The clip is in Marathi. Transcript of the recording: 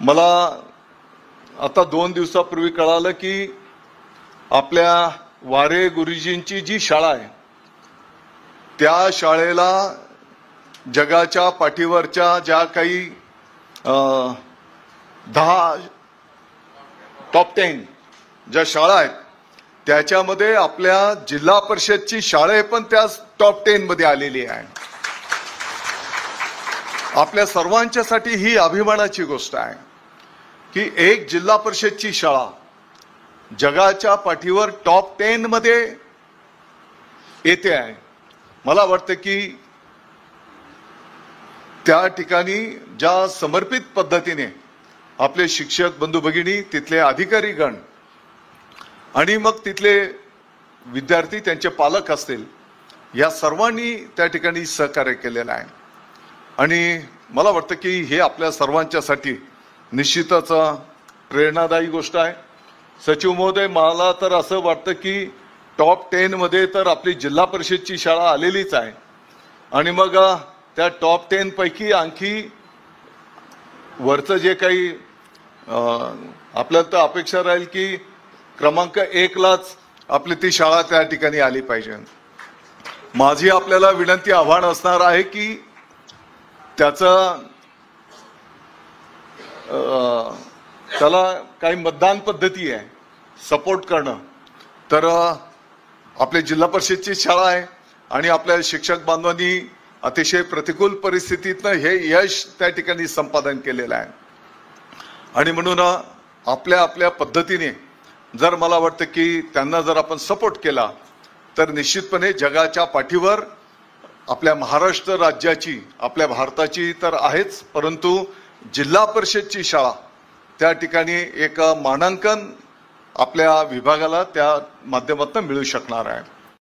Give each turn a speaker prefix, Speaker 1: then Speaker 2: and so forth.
Speaker 1: मला आता 2 दिवसापूर्वी कळालं की आपल्या वारे गुरुजींची जी शाळा आहे त्या शाळेला जगाच्या पाठीवरच्या ज्या काही 10 टॉप 10 ज्या शाळा आहेत त्याच्यामध्ये आपल्या जिल्हा परिषदची शाळा पण त्या टॉप 10 मध्ये आलेली आहे। आपल्या सर्वांच्यासाठी ही अभिमानाची गोष्ट आहे की एक जिल्हा परिषदची शाळा जगाच्या पाठीवर टॉप 10 मध्ये येते आहे। मला वाटतं की त्या ठिकाणी ज्या समर्पित पद्धतीने आपले शिक्षक बंधू भगिनी, तिथले अधिकारी गण आणि मग तिथले विद्यार्थी, त्यांचे पालक असतील, या सर्वांनी त्या ठिकाणी सहकार्य केलेलं आहे। आणि मला वाटतं की हे आपल्या सर्वांच्यासाठी निश्चितच प्रेरणादायी गोष्ट आहे। सचिव महोदय, मला तर असं वाटतं की टॉप 10 मध्ये तर आपली जिल्हा परिषदची शाळा आलेलीच आहे आणि मग त्या टॉप 10 पैकी आणखी वरचं जे काही आपल्याला तर अपेक्षा राहील की क्रमांक 1 लाच आपली ती शाळा त्या ठिकाणी आली पाहिजे। माझी आपल्याला विनंती, आव्हान असणार आहे की त्याला काही मतदान पद्धती आहे सपोर्ट करणं, तर आपल्या जिल्हा परिषदची शाळा आहे आणि आपल्या शिक्षक बांधवांनी अतिशय प्रतिकूल परिस्थितीतनं हे यश त्या ठिकाणी संपादन केलेलं आहे आणि म्हणून आपल्या पद्धतीने जर मला वाटतं की त्यांना जर आपण सपोर्ट केला तर निश्चितपणे जगाच्या पाठीवर आपल्या महाराष्ट्र राज्याची, आपल्या भारताची तर आहेच, परंतु जिल्हा परिषदची शाळा त्या ठिकाणी एक मानांकन आपल्या विभागाला त्या माध्यमातून मिळू शकणार आहे।